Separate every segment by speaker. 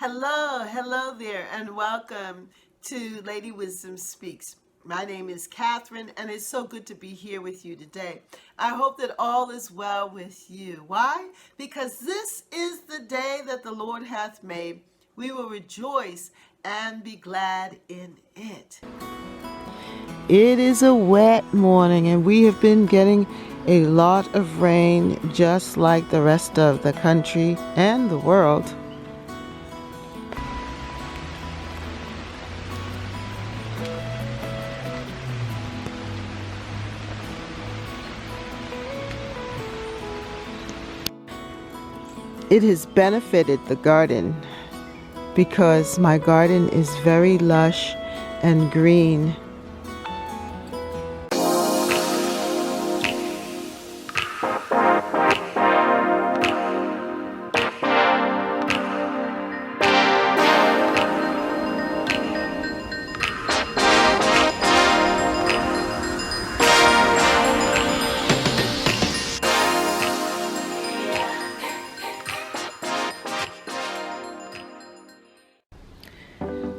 Speaker 1: Hello there, and welcome to Lady Wisdom Speaks. My name is Catherine, and it's so good to be here with you today. I hope that all is well with you. Why? Because this is the day that the Lord hath made. We will rejoice and be glad in it.
Speaker 2: It is a wet morning, and we have been getting a lot of rain, just like the rest of the country and the world. It has benefited the garden because my garden is very lush and green.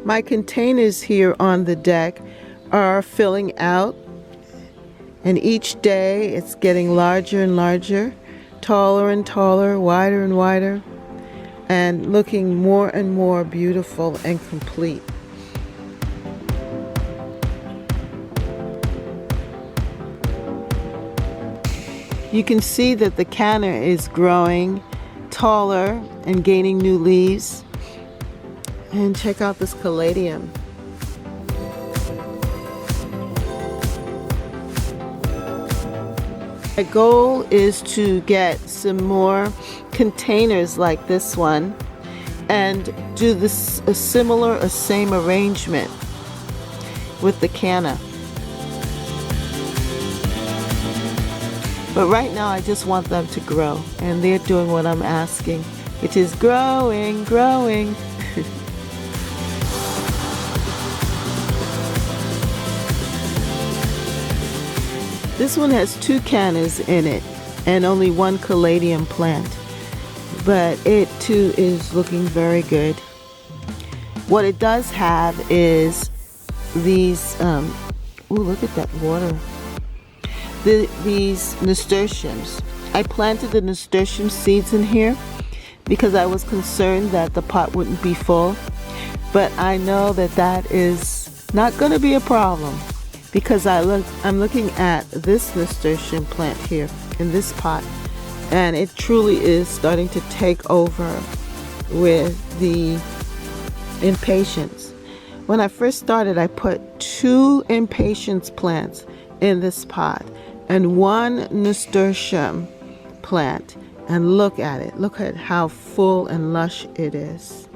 Speaker 2: My containers here on the deck are filling out, and each day it's getting larger and larger, taller and taller, wider and wider, and looking more and more beautiful and complete. You can see that the canna is growing taller and gaining new leaves. And check out this caladium. My goal is to get some more containers like this one and do this a same arrangement with the canna. But right now I just want them to grow, and they're doing what I'm asking, which is growing. This one has 2 cannas in it and only 1 caladium plant, but it too is looking very good. What it does have is these, look at that water. These nasturtiums. I planted the nasturtium seeds in here because I was concerned that the pot wouldn't be full, but I know that that is not going to be a problem. Because I'm looking at this nasturtium plant here in this pot, and it truly is starting to take over with the impatiens. When I first started, I put 2 impatiens plants in this pot and 1 nasturtium plant, and look at it. Look at how full and lush it is.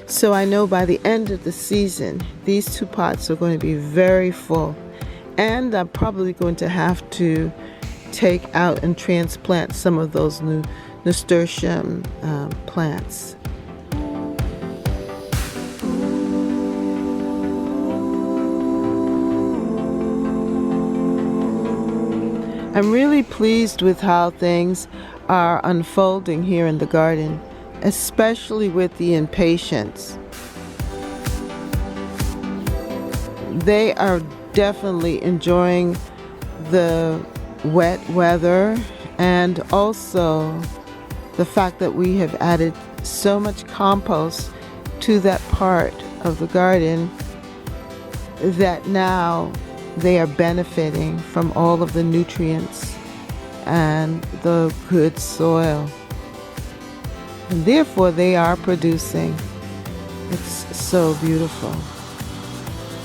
Speaker 2: So I know by the end of the season, these 2 pots are going to be very full. And I'm probably going to have to take out and transplant some of those new nasturtium plants. I'm really pleased with how things are unfolding here in the garden, especially with the impatiens. They are definitely enjoying the wet weather, and also the fact that we have added so much compost to that part of the garden that now they are benefiting from all of the nutrients and the good soil. And therefore they are producing. It's so beautiful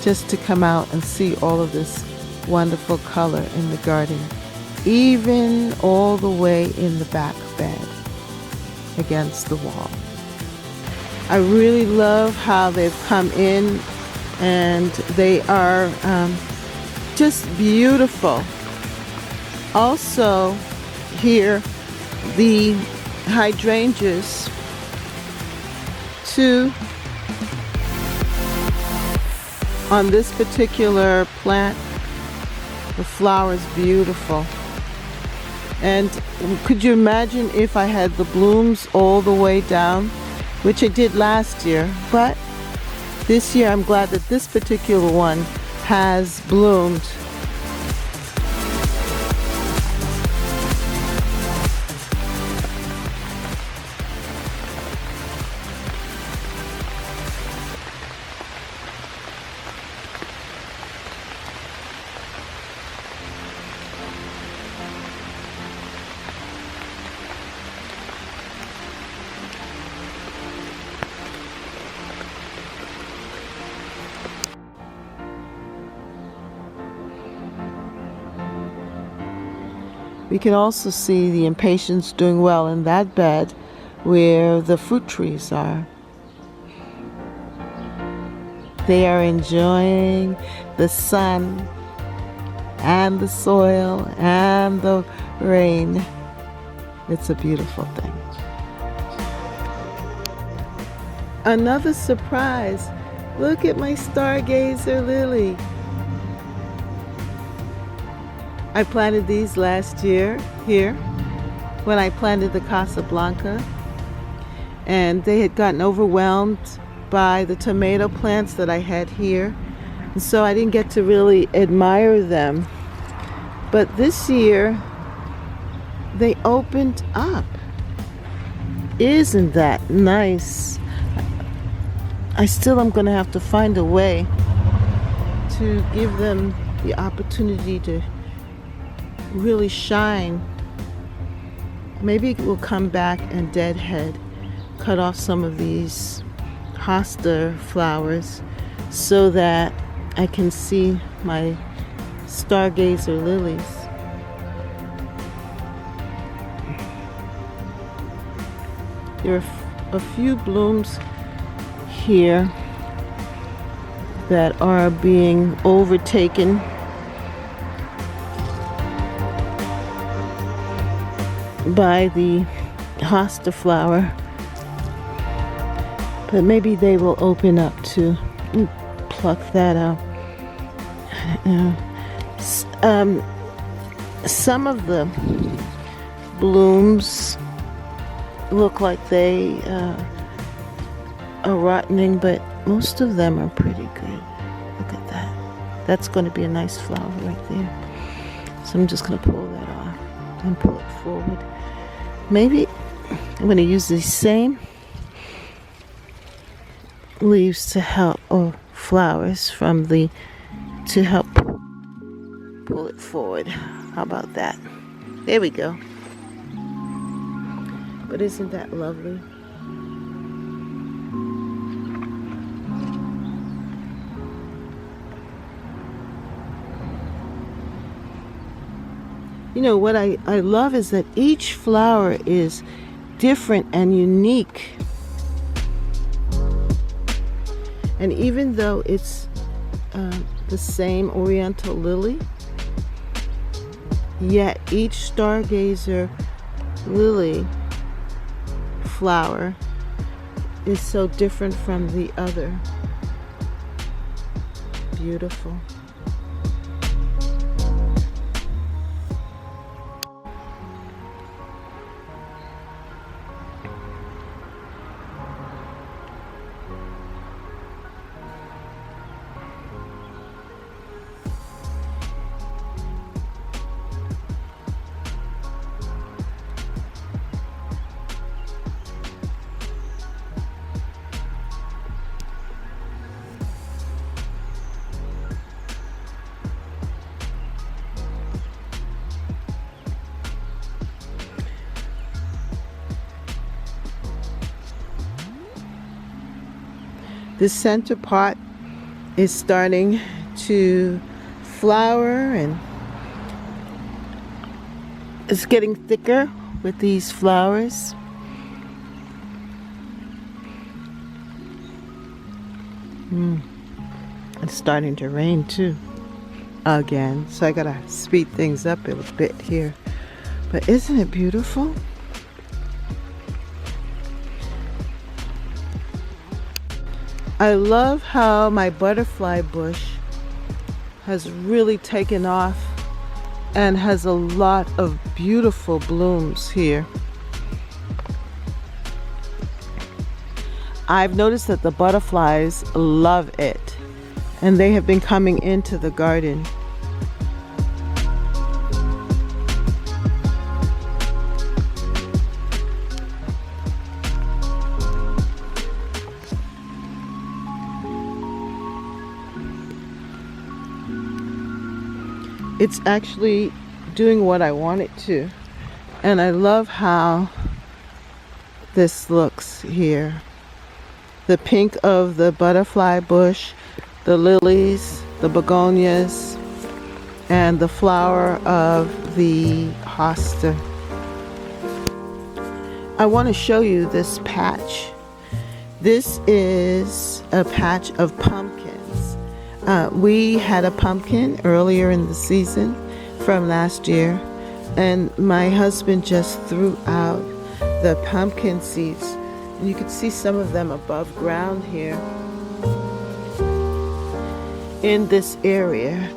Speaker 2: just to come out and see all of this wonderful color in the garden, even all the way in the back bed against the wall. I really love how they've come in, and they are just beautiful. Also here, the hydrangeas too. On this particular plant, the flower is beautiful. And could you imagine if I had the blooms all the way down? which I did last year, but this year I'm glad that this particular one has bloomed. We can also see the impatiens doing well in that bed where the fruit trees are. They are enjoying the sun and the soil and the rain. It's a beautiful thing. Another surprise. Look at my stargazer lily. I planted these last year here when I planted the Casablanca, and they had gotten overwhelmed by the tomato plants that I had here, and so I didn't get to really admire them. But this year they opened up. Isn't that nice? I still am going to have to find a way to give them the opportunity to really shine. Maybe we'll come back and deadhead, cut off some of these hosta flowers so that I can see my stargazer lilies. There are a few blooms here that are being overtaken by the hosta flower, but maybe they will open up too. Pluck that out. Some of the blooms look like they are rotting, but most of them are pretty good. Look at that. That's going to be a nice flower right there. So I'm just going to pull that off and pull it forward. Maybe I'm going to use the same leaves to help, or flowers from to help pull it forward. How about that? There we go. But isn't that lovely? You know, what I love is that each flower is different and unique. And even though it's the same oriental lily, yet each stargazer lily flower is so different from the other. Beautiful. This center pot is starting to flower and it's getting thicker with these flowers. It's starting to rain too again, so I gotta speed things up a bit here. But isn't it beautiful? I love how my butterfly bush has really taken off and has a lot of beautiful blooms here. I've noticed that the butterflies love it, and they have been coming into the garden. It's actually doing what I want it to, and I love how this looks here. The pink of the butterfly bush, the lilies, the begonias, and the flower of the hosta. I want to show you this patch. This is a patch of pumpkins. We had a pumpkin earlier in the season from last year, and my husband just threw out the pumpkin seeds. And you can see some of them above ground here in this area.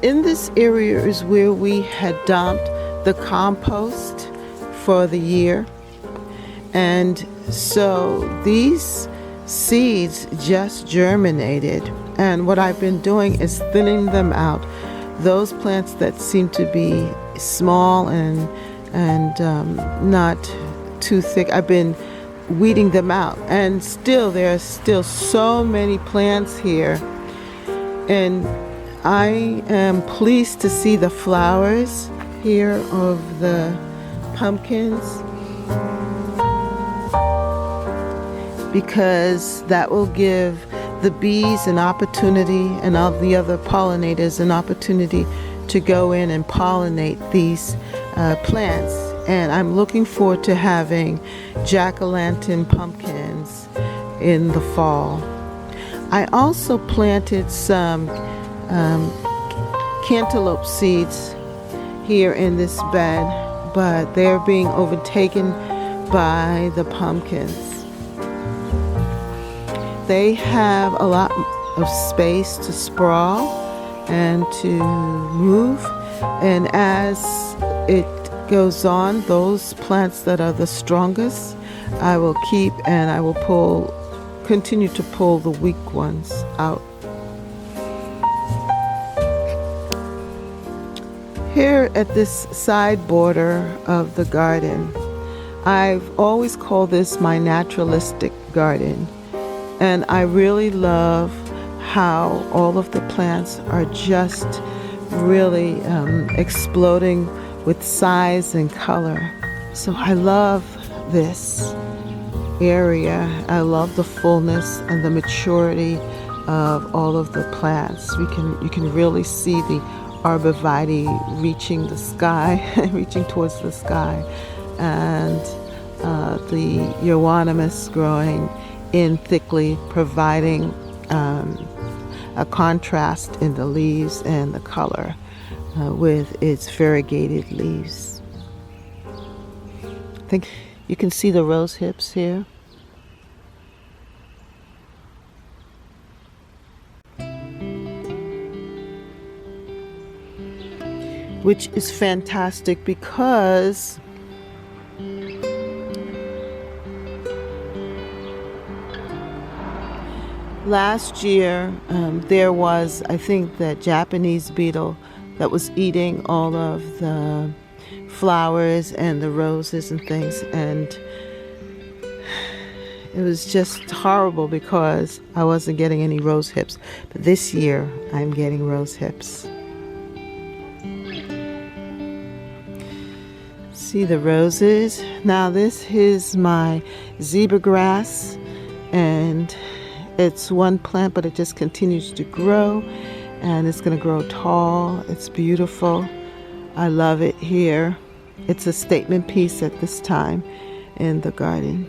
Speaker 2: In this area is where we had dumped the compost for the year. And so these seeds just germinated. And what I've been doing is thinning them out. Those plants that seem to be small and not too thick, I've been weeding them out. And still, there are still so many plants here. And I am pleased to see the flowers here of the pumpkins, because that will give the bees an opportunity and all the other pollinators an opportunity to go in and pollinate these plants. And I'm looking forward to having jack-o'-lantern pumpkins in the fall. I also planted some cantaloupe seeds here in this bed, but they're being overtaken by the pumpkins. They have a lot of space to sprawl and to move, and as it goes on, those plants that are the strongest I will keep, and I will continue to pull the weak ones out. Here at this side border of the garden, I've always called this my naturalistic garden, and I really love how all of the plants are just really exploding with size and color. So I love this area. I love the fullness and the maturity of all of the plants. You can really see the arborvitae reaching the sky, reaching towards the sky, and the euonymus growing in thickly, providing a contrast in the leaves and the color with its variegated leaves. I think you can see the rose hips here. Which is fantastic because last year there was, I think, that Japanese beetle that was eating all of the flowers and the roses and things, and it was just horrible because I wasn't getting any rose hips. But this year I'm getting rose hips. See the roses? Now this is my zebra grass, and it's one plant, but it just continues to grow, and it's going to grow tall. It's beautiful. I love it here. It's a statement piece at this time in the garden.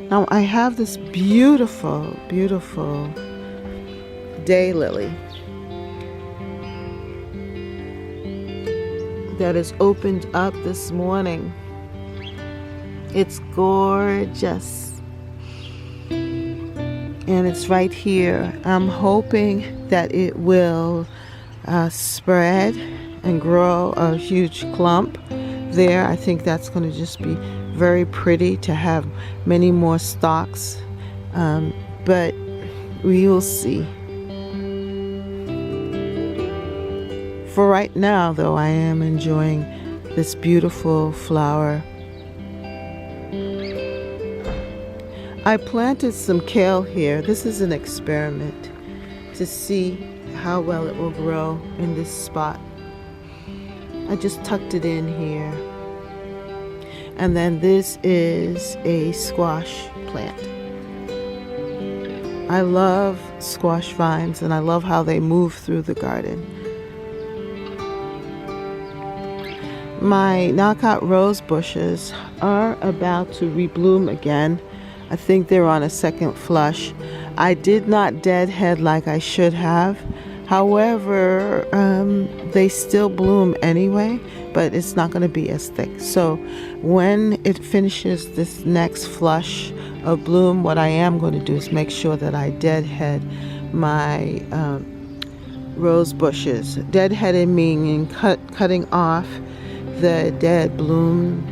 Speaker 2: Now I have this beautiful, beautiful daylily that is opened up this morning. It's gorgeous, and it's right here. I'm hoping that it will spread and grow a huge clump there. I think that's going to just be very pretty to have many more stalks, but we will see. For right now, though, I am enjoying this beautiful flower. I planted some kale here. This is an experiment to see how well it will grow in this spot. I just tucked it in here. And then this is a squash plant. I love squash vines, and I love how they move through the garden. My knockout rose bushes are about to rebloom again. I think they're on a second flush. I did not deadhead like I should have. However, they still bloom anyway, but it's not going to be as thick. So when it finishes this next flush of bloom, what I am going to do is make sure that I deadhead my rose bushes. Deadheaded meaning cutting off the dead bloom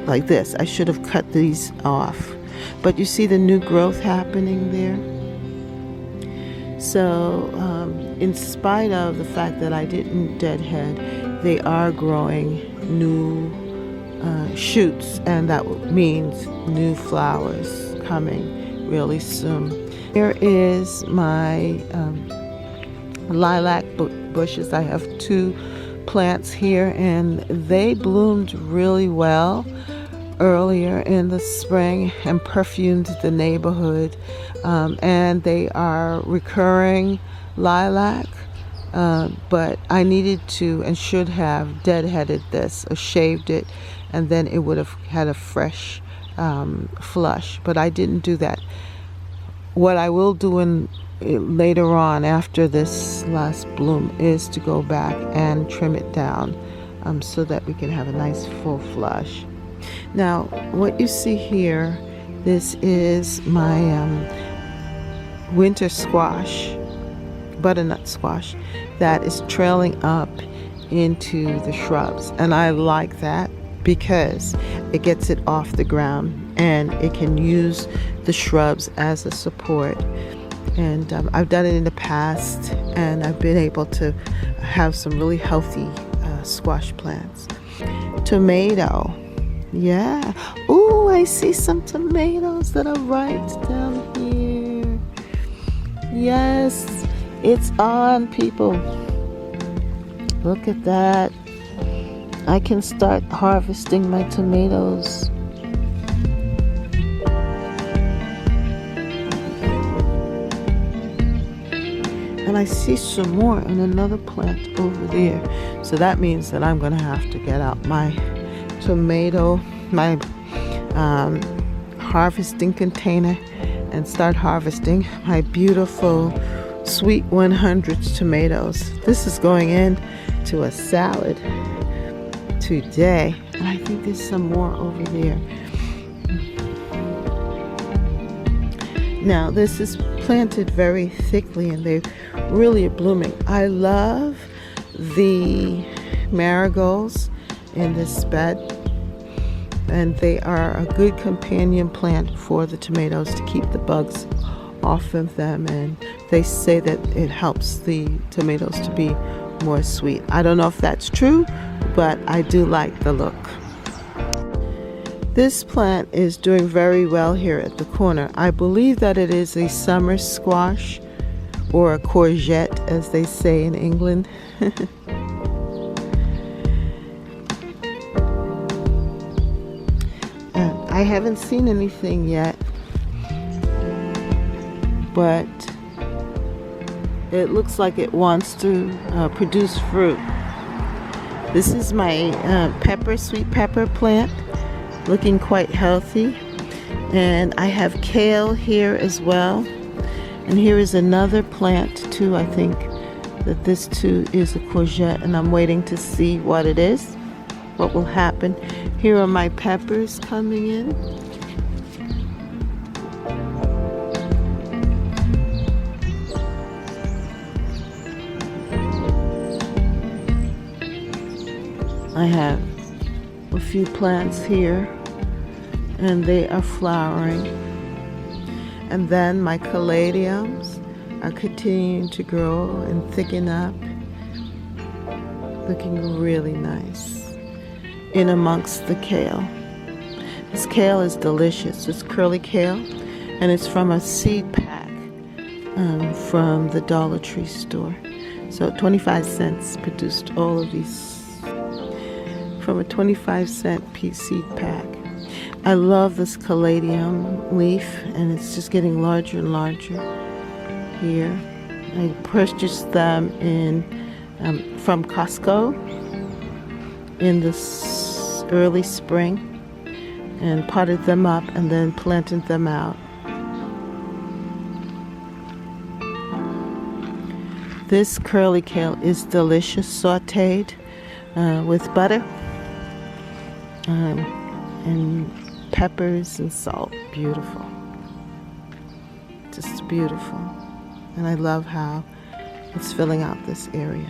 Speaker 2: like this. I should have cut these off, but you see the new growth happening there. So in spite of the fact that I didn't deadhead, they are growing new shoots, and that means new flowers coming really soon. Here is my lilac bushes. I have 2 plants here, and they bloomed really well earlier in the spring and perfumed the neighborhood, and they are recurring lilac, but I needed to and should have deadheaded this or shaved it, and then it would have had a fresh flush, but I didn't do that. What I will do later on after this last bloom is to go back and trim it down so that we can have a nice full flush. Now what you see here, this is my winter squash, butternut squash, that is trailing up into the shrubs, and I like that because it gets it off the ground and it can use the shrubs as a support. And I've done it in the past, and I've been able to have some really healthy squash plants. Tomato, yeah. Ooh, I see some tomatoes that are right down here. Yes, it's on, people. Look at that. I can start harvesting my tomatoes. And I see some more in another plant over there. So that means that I'm going to have to get out my tomato, my harvesting container, and start harvesting my beautiful sweet 100 tomatoes. This is going into a salad today. And I think there's some more over there. Now this is planted very thickly, and they really are blooming. I love the marigolds in this bed, and they are a good companion plant for the tomatoes to keep the bugs off of them, and they say that it helps the tomatoes to be more sweet. I don't know if that's true, but I do like the look. This plant is doing very well here at the corner. I believe that it is a summer squash, or a courgette as they say in England. I haven't seen anything yet, but it looks like it wants to produce fruit. This is my sweet pepper plant, looking quite healthy, and I have kale here as well. And here is another plant too. I think that this too is a courgette, and I'm waiting to see what it is, what will happen. Here are my peppers coming in. I have a few plants here, and they are flowering. And then my caladiums are continuing to grow and thicken up, looking really nice in amongst the kale. This kale is delicious. It's curly kale, and it's from a seed pack from the Dollar Tree store. So 25 cents produced all of these from a 25-cent seed pack. I love this caladium leaf, and it's just getting larger and larger here. I purchased them from Costco in this early spring and potted them up and then planted them out. This curly kale is delicious, sauteed with butter and peppers and salt. Beautiful. Just beautiful. And I love how it's filling out this area.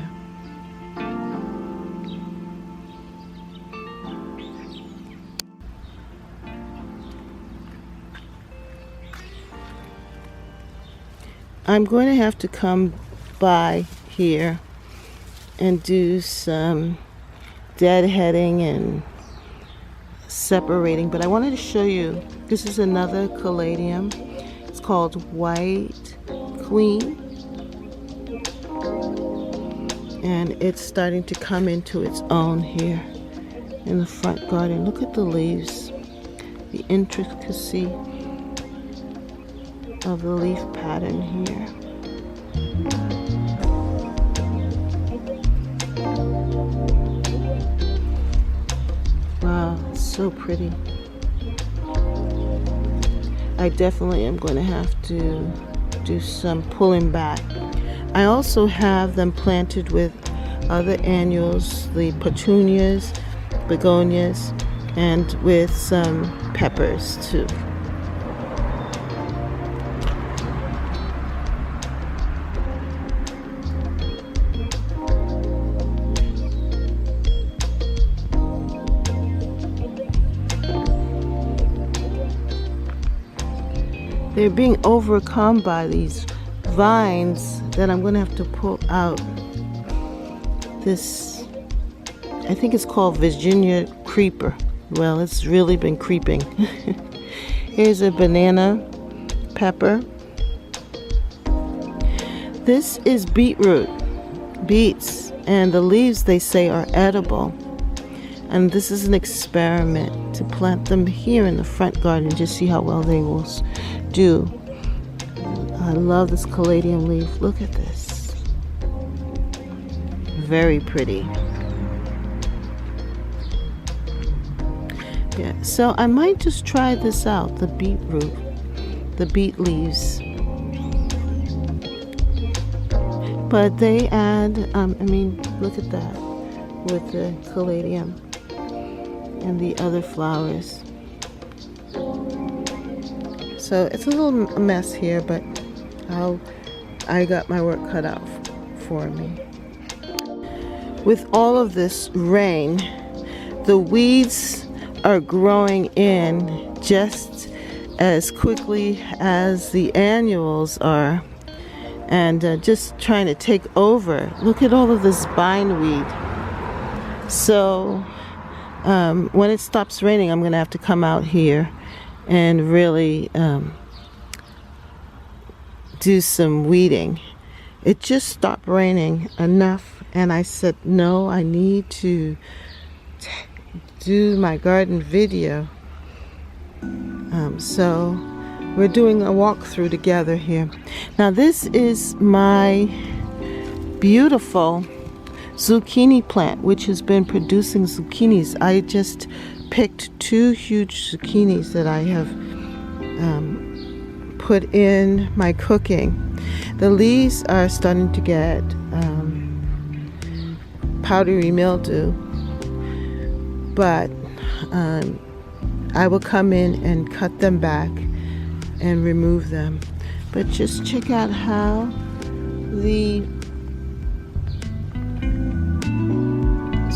Speaker 2: I'm going to have to come by here and do some deadheading and separating, but I wanted to show you, this is another caladium. It's called White Queen, and it's starting to come into its own here in the front garden. Look at the leaves, the intricacy of the leaf pattern here. Wow, it's so pretty. I definitely am going to have to do some pulling back. I also have them planted with other annuals, the petunias, begonias, and with some peppers too. They're being overcome by these vines that I'm going to have to pull out. This, I think it's called Virginia creeper. Well, it's really been creeping. Here's a banana pepper. This is beetroot, beets, and the leaves, they say, are edible. And this is an experiment to plant them here in the front garden, just see how well they will do. I love this caladium leaf. Look at this. Very pretty. Yeah, so I might just try this out, the beetroot, the beet leaves. But they add, look at that, with the caladium and the other flowers. So it's a little mess here, but I got my work cut out for me. With all of this rain, the weeds are growing in just as quickly as the annuals are, and just trying to take over. Look at all of this bindweed. So when it stops raining, I'm going to have to come out here and really do some weeding. It just stopped raining enough, and I said, no, I need to do my garden video. So we're doing a walkthrough together here. Now this is my beautiful zucchini plant, which has been producing zucchinis. I just picked 2 huge zucchinis that I have put in my cooking. The leaves are starting to get powdery mildew, but I will come in and cut them back and remove them. But just check out how the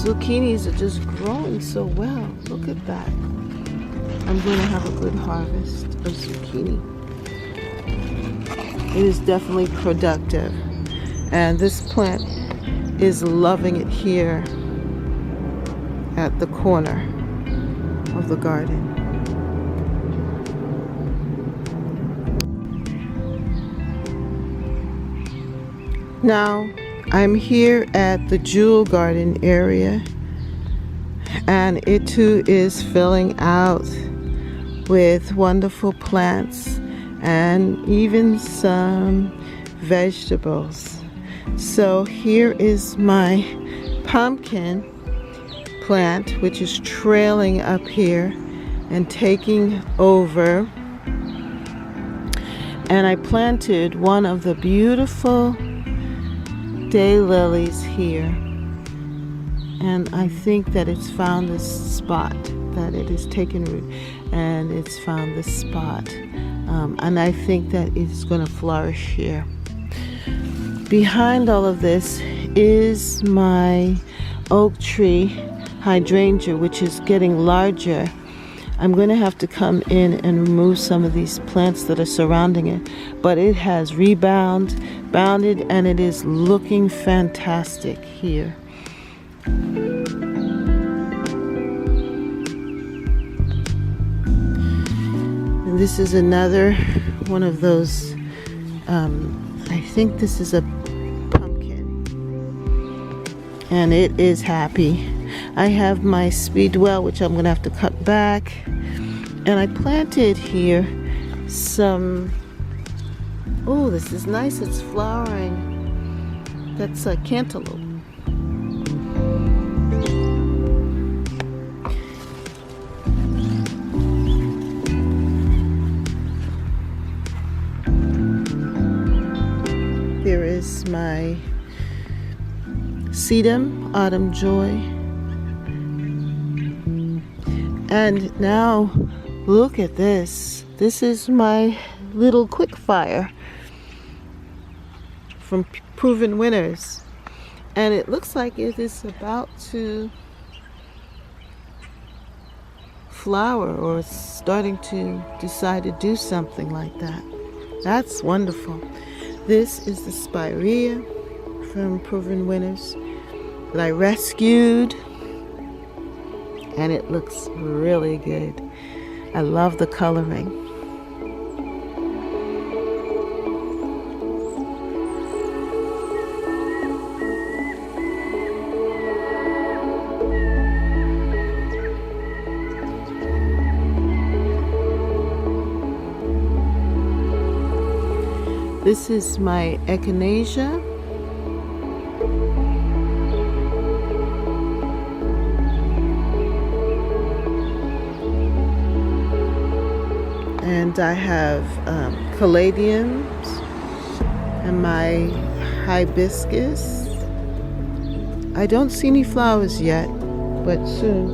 Speaker 2: zucchinis are just growing so well. Look at that. I'm going to have a good harvest of zucchini. It is definitely productive. And this plant is loving it here at the corner of the garden. Now, I'm here at the jewel garden area, and it too is filling out with wonderful plants and even some vegetables. So here is my pumpkin plant, which is trailing up here and taking over. And I planted one of the beautiful daylilies here, and I think that it's found this spot, that it has taken root and it's found this spot, and I think that it's going to flourish here. Behind all of this is my oak tree hydrangea, which is getting larger. I'm going to have to come in and remove some of these plants that are surrounding it, but it has bounded, and it is looking fantastic here. And this is another one of those, I think this is a pumpkin, and it is happy. I have my speedwell, which I'm going to have to cut back. And I planted here some, oh, this is nice, it's flowering. That's a cantaloupe. There is my sedum, autumn joy. And now, look at this. This is my little quick fire from Proven Winners. And it looks like it is about to flower, or starting to decide to do something like that. That's wonderful. This is the spirea from Proven Winners that I rescued. And it looks really good. I love the coloring. This is my echinacea. And I have caladiums and my hibiscus. I don't see any flowers yet, but soon.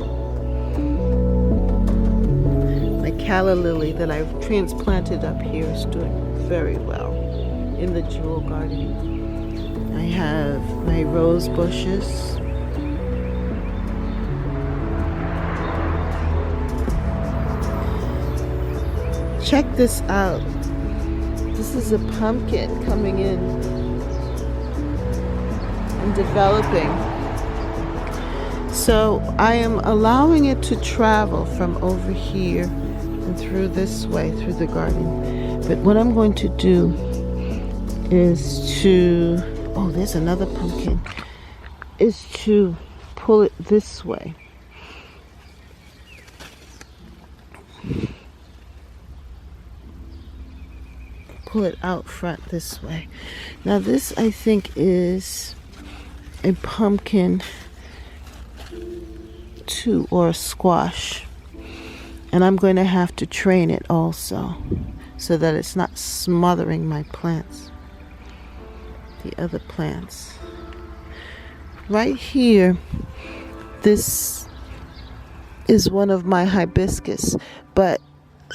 Speaker 2: My calla lily that I've transplanted up here is doing very well in the jewel garden. I have my rose bushes. Check this out. This is a pumpkin coming in and developing. So I am allowing it to travel from over here and through this way, through the garden. But what I'm going to do is to, oh, there's another pumpkin, is to pull it this way. Pull it out front this way. Now this, I think, is a pumpkin too, or a squash, and I'm going to have to train it also so that it's not smothering my plants, the other plants. Right here, this is one of my hibiscus, but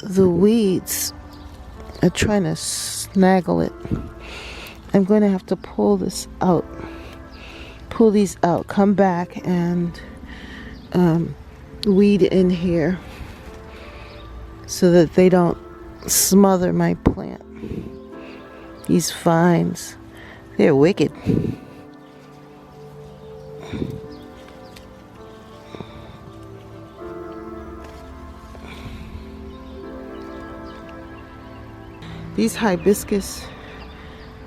Speaker 2: the weeds are trying to snaggle it. I'm going to have to pull this out pull these out, come back and weed in here so that they don't smother my plant. These vines, they're wicked. These hibiscus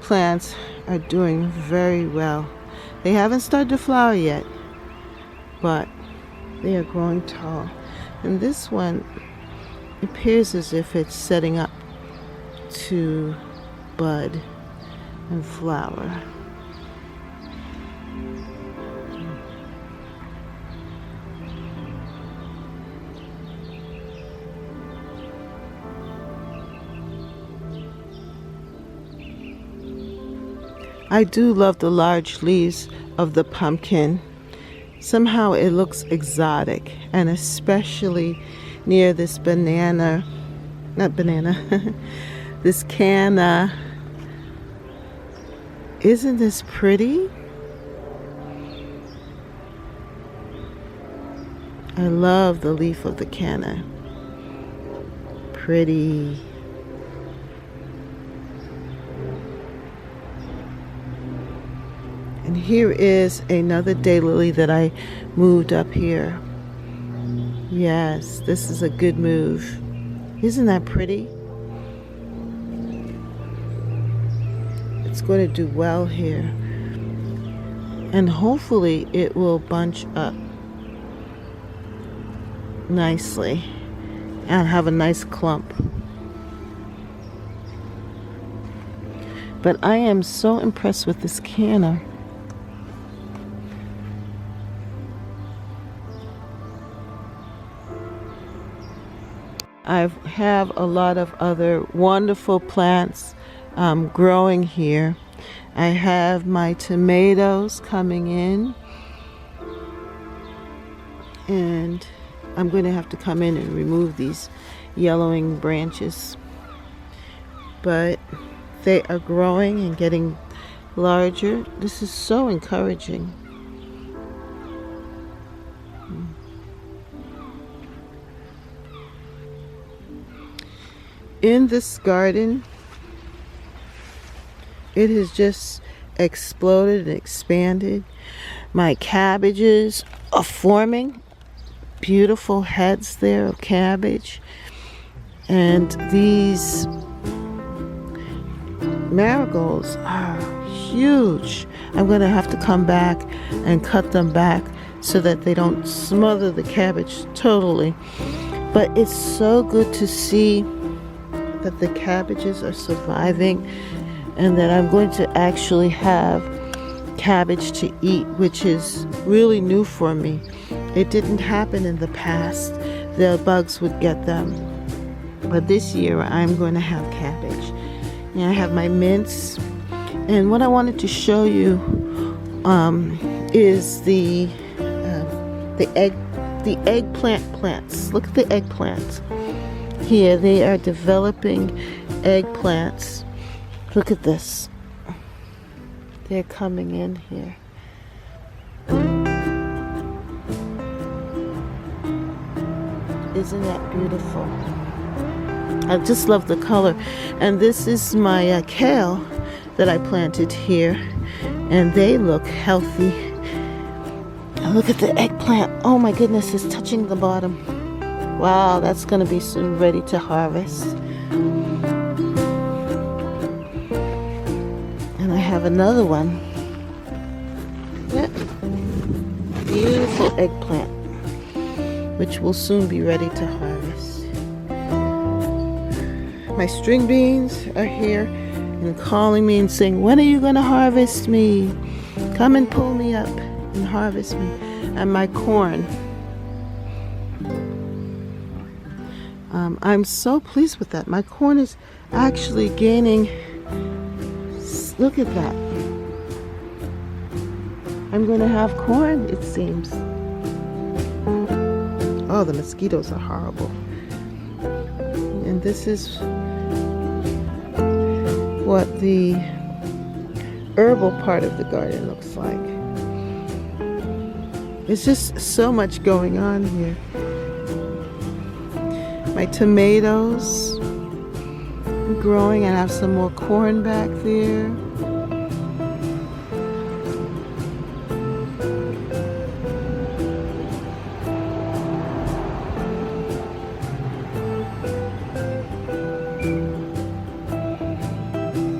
Speaker 2: plants are doing very well. They haven't started to flower yet, but they are growing tall. And this one appears as if it's setting up to bud and flower. I do love the large leaves of the pumpkin. Somehow it looks exotic, and especially near this this canna. Isn't this pretty? I love the leaf of the canna. Pretty. And here is another daylily that I moved up here. Yes, this is a good move. Isn't that pretty? It's going to do well here. And hopefully it will bunch up nicely and have a nice clump. But I am so impressed with this canna. I have a lot of other wonderful plants growing here. I have my tomatoes coming in, and I'm going to have to come in and remove these yellowing branches. But they are growing and getting larger. This is so encouraging. In this garden, it has just exploded and expanded. My cabbages are forming beautiful heads there of cabbage. And these marigolds are huge. I'm going to have to come back and cut them back so that they don't smother the cabbage totally. But it's so good to see that the cabbages are surviving and that I'm going to actually have cabbage to eat, which is really new for me. It didn't happen in the past. The bugs would get them. But this year I'm going to have cabbage. And I have my mince. And what I wanted to show you is the eggplant plants. Look at the eggplants. Here they are developing eggplants. Look at this. They're coming in here. Isn't that beautiful? I just love the color. And this is my kale that I planted here. And they look healthy. And look at the eggplant. Oh my goodness, it's touching the bottom. Wow, that's going to be soon ready to harvest. And I have another one. Yep. Beautiful eggplant, which will soon be ready to harvest. My string beans are here and calling me and saying, when are you going to harvest me? Come and pull me up and harvest me. And my corn. I'm so pleased with that. My corn is actually gaining. Look at that. I'm going to have corn, it seems. Oh, the mosquitoes are horrible. And this is what the herbal part of the garden looks like. There's just so much going on here. My tomatoes are growing. I have some more corn back there.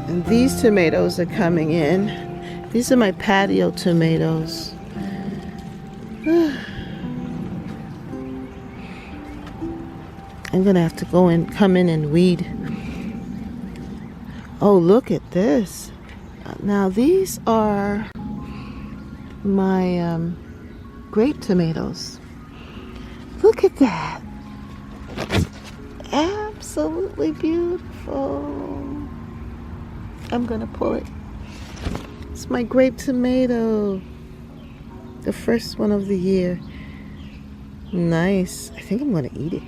Speaker 2: And these tomatoes are coming in. These are my patio tomatoes. I'm gonna have to come in and weed. Oh, look at this. Now these are my grape tomatoes. Look at that. Absolutely beautiful. I'm gonna pull it. It's my grape tomato. The first one of the year. Nice. I think I'm gonna eat it.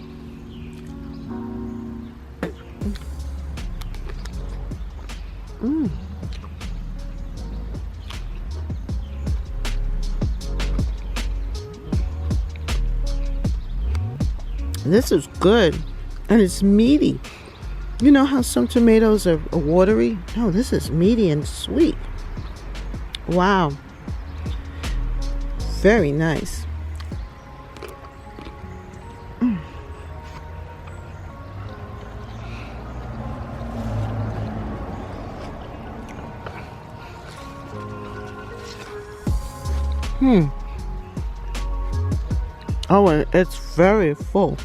Speaker 2: This is good, and it's meaty. You know how some tomatoes are watery? No, this is meaty and sweet. Wow. Very nice. Oh, and it's very full.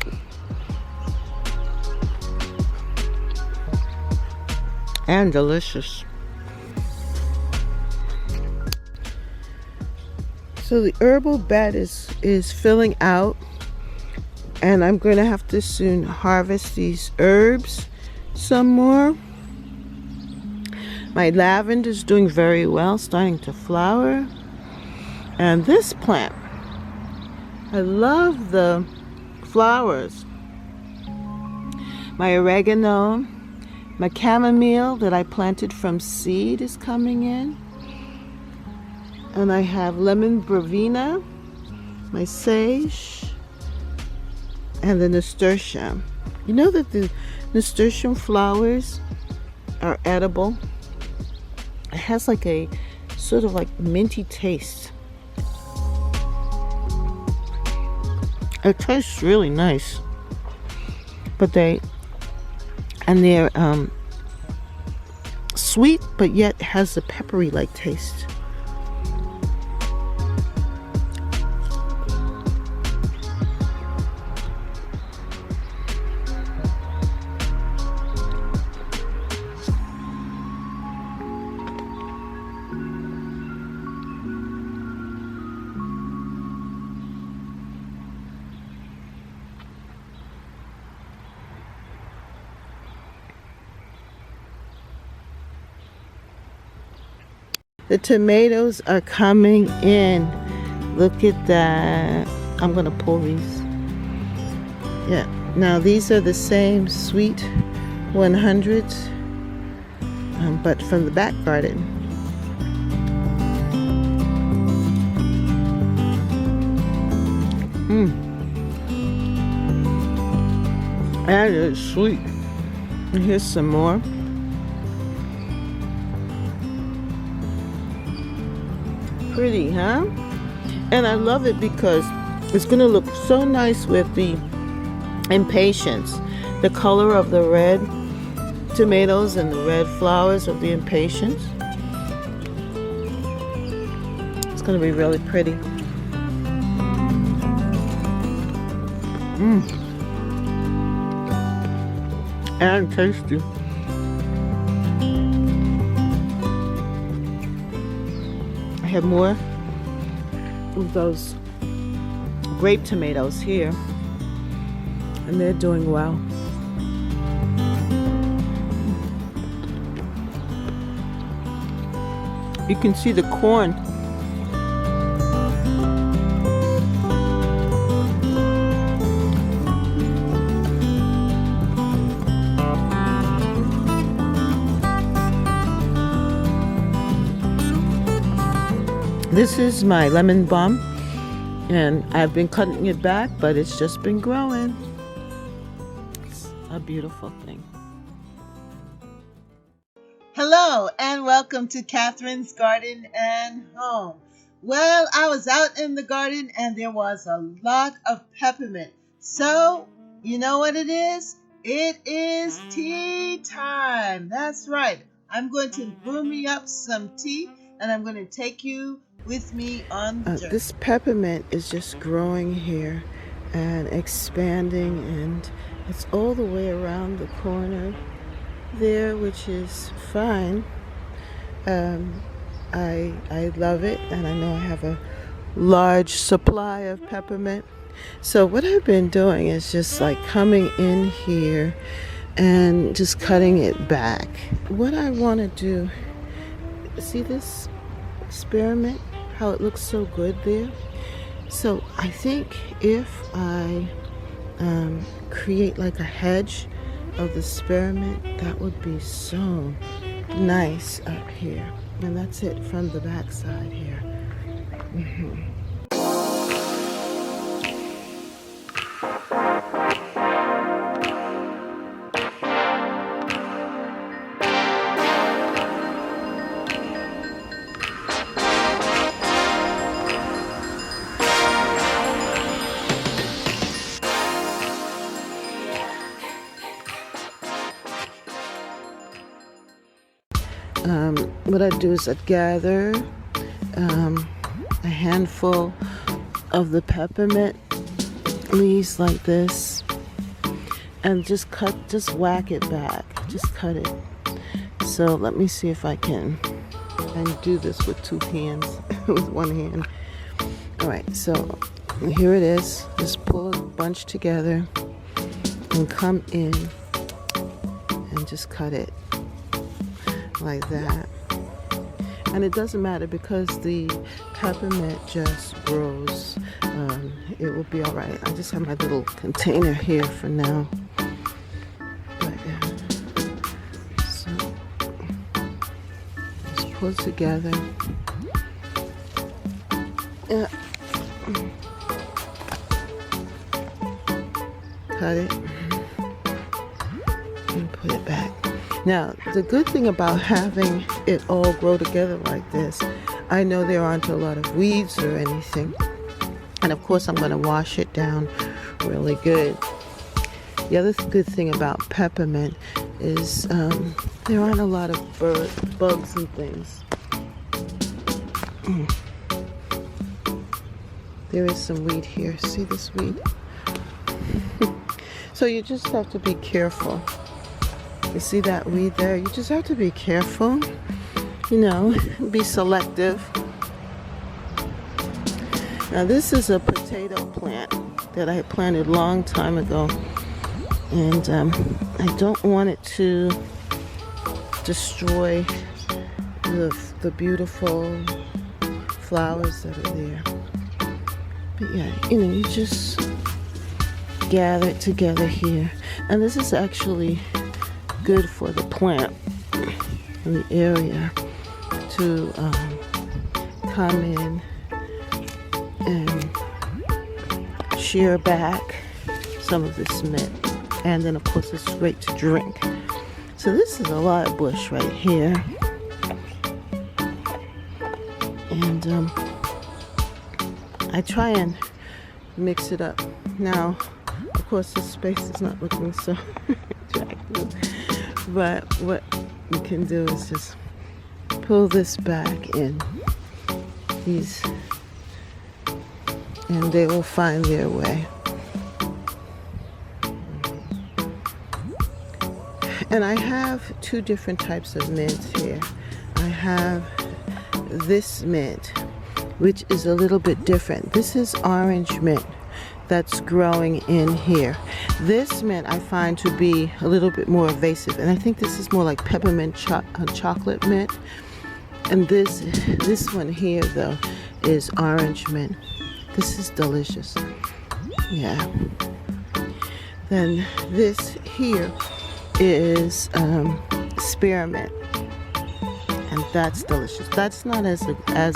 Speaker 2: And delicious. So the herbal bed is filling out, and I'm going to have to soon harvest these herbs some more. My lavender is doing very well, starting to flower. And this plant, I love the flowers. My oregano, my chamomile that I planted from seed is coming in. And I have lemon verbena, my sage, and the nasturtium. You know that the nasturtium flowers are edible? It has like a sort of like minty taste. It tastes really nice, but they're sweet, but yet has a peppery like taste. The tomatoes are coming in. Look at that. I'm gonna pull these. Yeah, now these are the same sweet 100s, but from the back garden. And it's sweet. And here's some more. Pretty, huh? And I love it because it's gonna look so nice with the impatiens. The color of the red tomatoes and the red flowers of the impatiens. It's gonna be really pretty. And tasty. I have more of those grape tomatoes here, and they're doing well. You can see the corn. This is my lemon balm. And I've been cutting it back, but it's just been growing. It's a beautiful thing.
Speaker 1: Hello and welcome to Catherine's Garden and Home. Well, I was out in the garden and there was a lot of peppermint. So, you know what it is? It is tea time. That's right. I'm going to brew me up some tea and I'm going to take you with me on the journey.
Speaker 2: This peppermint is just growing here and expanding, and it's all the way around the corner there, which is fine. I love it, and I know I have a large supply of peppermint. So what I've been doing is just like coming in here and just cutting it back. What I want to do, see this spearmint, how it looks so good there? So I think if I create like a hedge of the spearmint, that would be so nice up here. And that's it from the back side here. What I do is I gather a handful of the peppermint leaves like this and just whack it back, just cut it. So let me see if I can do this with two hands, with one hand. All right, so here it is. Just pull a bunch together and come in and just cut it like that. And it doesn't matter because the peppermint just grows. It will be all right. I just have my little container here for now. But so just pull it together. Cut it and put it back. Now, the good thing about having it all grow together like this, I know there aren't a lot of weeds or anything. And of course, I'm going to wash it down really good. The other good thing about peppermint is there aren't a lot of bugs and things. There is some weed here. See this weed? So you just have to be careful. You see that weed there? You just have to be careful, be selective. Now this is a potato plant that I planted a long time ago, and I don't want it to destroy the beautiful flowers that are there. But yeah, you just gather it together here. And this is actually good for the plant in the area to come in and shear back some of this mint. And then of course it's great to drink. So this is a lot of bush right here. And I try and mix it up. Now, of course the space is not looking so attractive. But what you can do is just pull this back in these, and they will find their way. And I have two different types of mints here. I have this mint, which is a little bit different. This is orange mint that's growing in here. This mint I find to be a little bit more evasive, and I think this is more like peppermint chocolate mint. And this one here though is orange mint. This is delicious. Yeah. Then this here is spearmint, and that's delicious. That's not as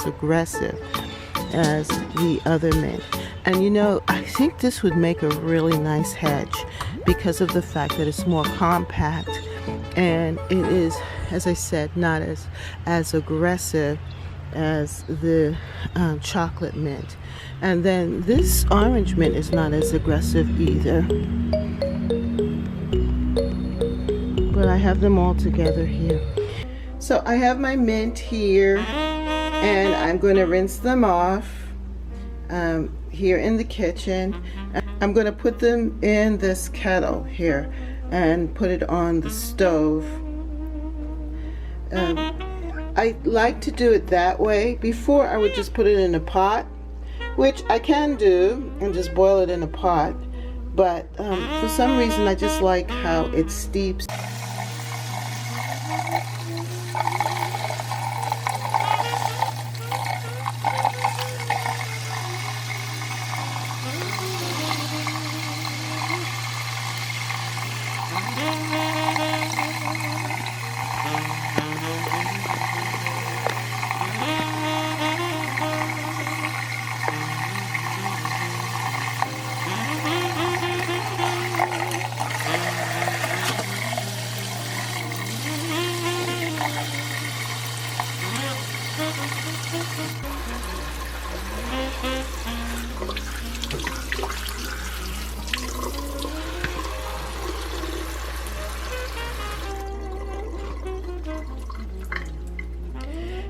Speaker 2: aggressive as the other mint. And you know, I think this would make a really nice hedge because of the fact that it's more compact and it is, as I said, not as aggressive as the chocolate mint. And then this orange mint is not as aggressive either. But I have them all together here. So I have my mint here and I'm going to rinse them off here in the kitchen. I'm going to put them in this kettle here and put it on the stove. I like to do it that way. Before I would just put it in a pot, which I can do and just boil it in a pot, but for some reason I just like how it steeps.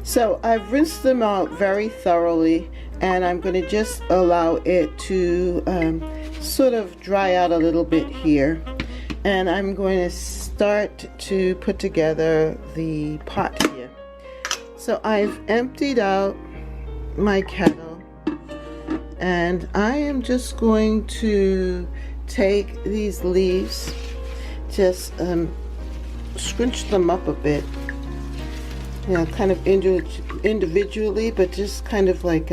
Speaker 2: So I've rinsed them out very thoroughly and I'm going to just allow it to sort of dry out a little bit here. And I'm going to start to put together the pot here. So I've emptied out my kettle and I am just going to take these leaves, just scrunch them up a bit. You know, kind of individually, but just kind of like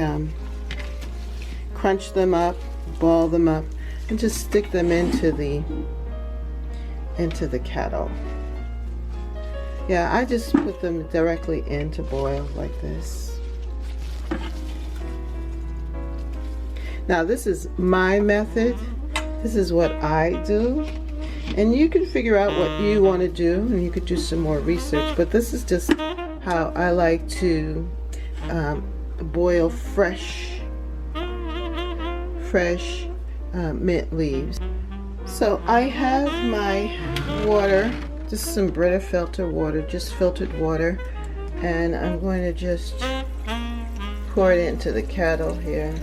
Speaker 2: crunch them up, ball them up, and just stick them into the kettle. Yeah, I just put them directly in to boil like this. Now this is my method. This is what I do. And you can figure out what you want to do, and you could do some more research, but this is just how I like to boil fresh mint leaves. So I have my water, just some Brita filter water, just filtered water, and I'm going to just pour it into the kettle here.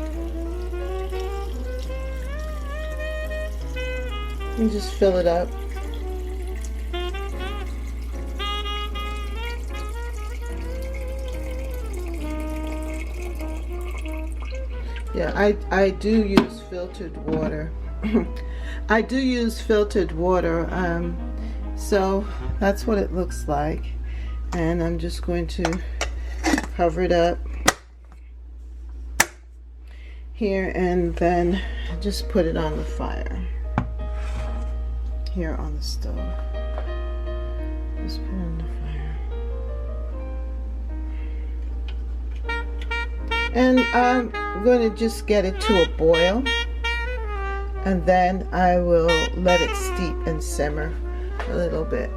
Speaker 2: And just fill it up. Yeah, I do use filtered water. I do use filtered water, so that's what it looks like. And I'm just going to cover it up here and then just put it on the fire here on the stove. Just put it on the fire. And I'm going to just get it to a boil, and then I will let it steep and simmer a little bit.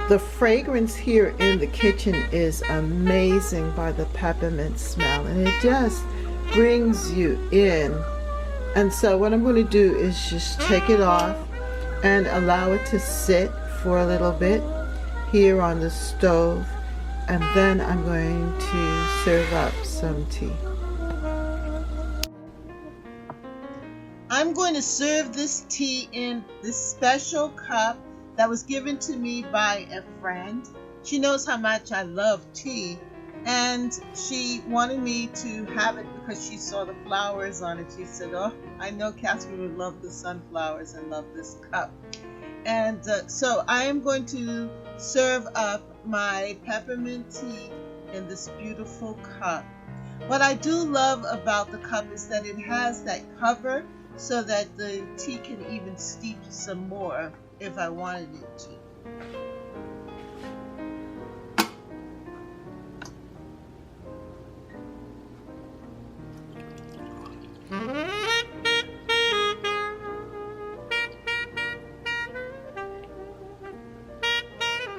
Speaker 2: The fragrance here in the kitchen is amazing by the peppermint smell, and it just brings you in. And so what I'm going to do is just take it off and allow it to sit for a little bit here on the stove, and then I'm going to serve up some tea. I'm going to serve this tea in this special cup that was given to me by a friend. She knows how much I love tea, and she wanted me to have it because she saw the flowers on it. She said, "Oh, I know Catherine would love the sunflowers and love this cup." And so I am going to serve up my peppermint tea in this beautiful cup.
Speaker 1: What I do love about the cup is that it has that cover so that the tea can even steep some more if I wanted it to.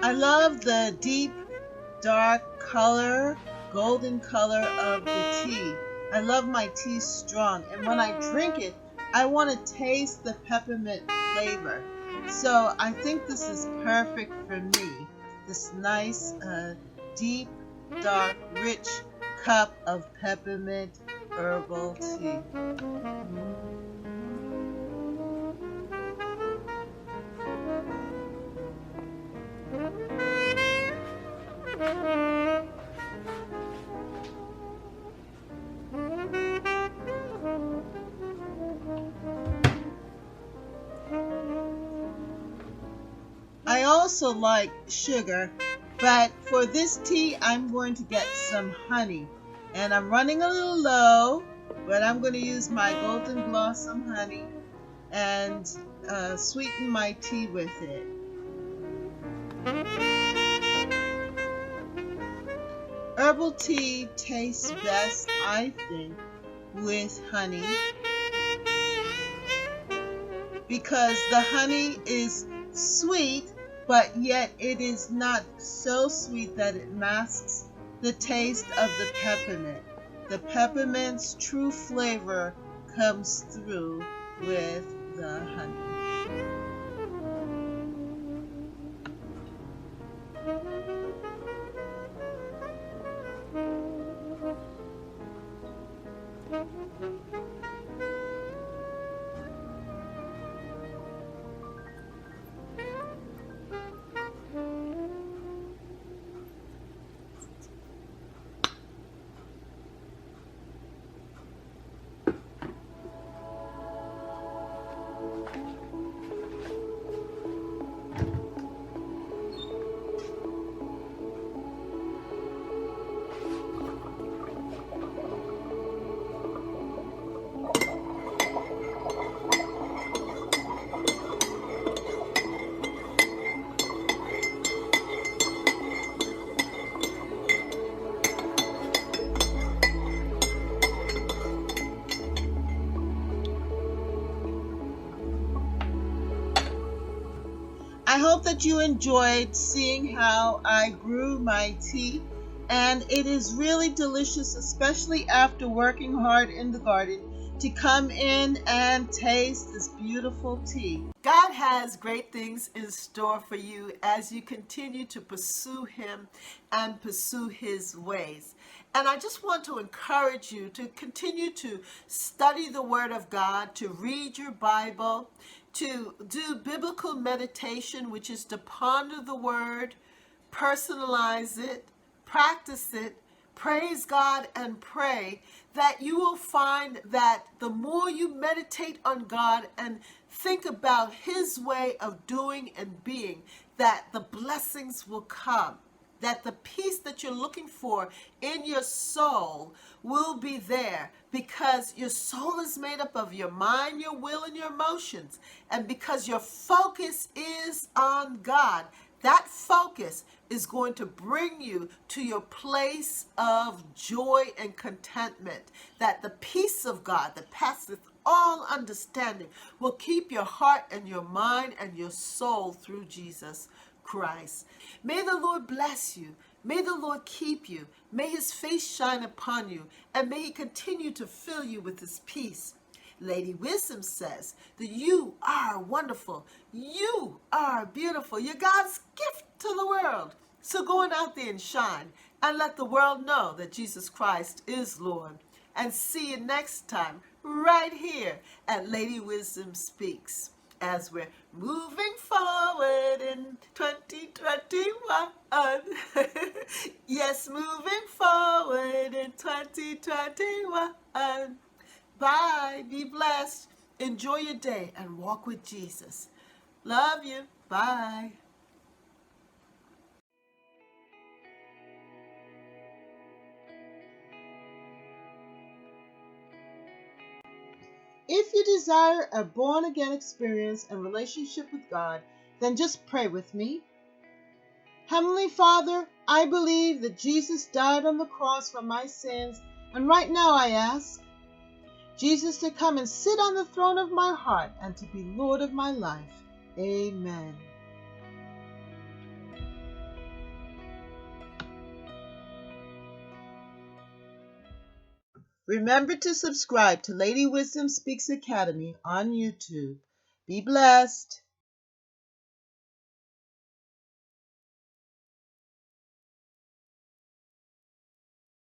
Speaker 1: I love the deep, dark color, golden color of the tea. I love my tea strong, and when I drink it, I want to taste the peppermint flavor. So I think this is perfect for me. This nice, deep, dark, rich cup of peppermint herbal tea. I also like sugar, but for this tea, I'm going to get some honey. And I'm running a little low, but I'm going to use my golden blossom honey and sweeten my tea with it. Herbal tea tastes best, I think, with honey because the honey is sweet, but yet it is not so sweet that it masks the taste of the peppermint. The peppermint's true flavor comes through with the honey. I hope that you enjoyed seeing how I grew my tea, and it is really delicious, especially after working hard in the garden, to come in and taste this beautiful tea. God has great things in store for you as you continue to pursue Him and pursue His ways. And I just want to encourage you to continue to study the Word of God, to read your Bible, to do biblical meditation, which is to ponder the Word, personalize it, practice it, praise God, and pray, that you will find that the more you meditate on God and think about His way of doing and being, that the blessings will come, that the peace that you're looking for in your soul will be there, because your soul is made up of your mind, your will, and your emotions. And because your focus is on God, that focus is going to bring you to your place of joy and contentment, that the peace of God that passeth all understanding will keep your heart and your mind and your soul through Jesus Christ. May the Lord bless you. May the Lord keep you. May His face shine upon you, and may He continue to fill you with His peace. Lady Wisdom says that you are wonderful. You are beautiful. You're God's gift to the world. So go on out there and shine and let the world know that Jesus Christ is Lord. And see you next time right here at Lady Wisdom Speaks, as we're moving forward in 2021. Yes, moving forward in 2021. Bye. Be blessed. Enjoy your day and walk with Jesus. Love you. Bye. If you desire a born again experience and relationship with God, then just pray with me. Heavenly Father, I believe that Jesus died on the cross for my sins, and right now I ask Jesus to come and sit on the throne of my heart and to be Lord of my life. Amen. Remember to subscribe to Lady Wisdom Speaks Academy on YouTube. Be blessed.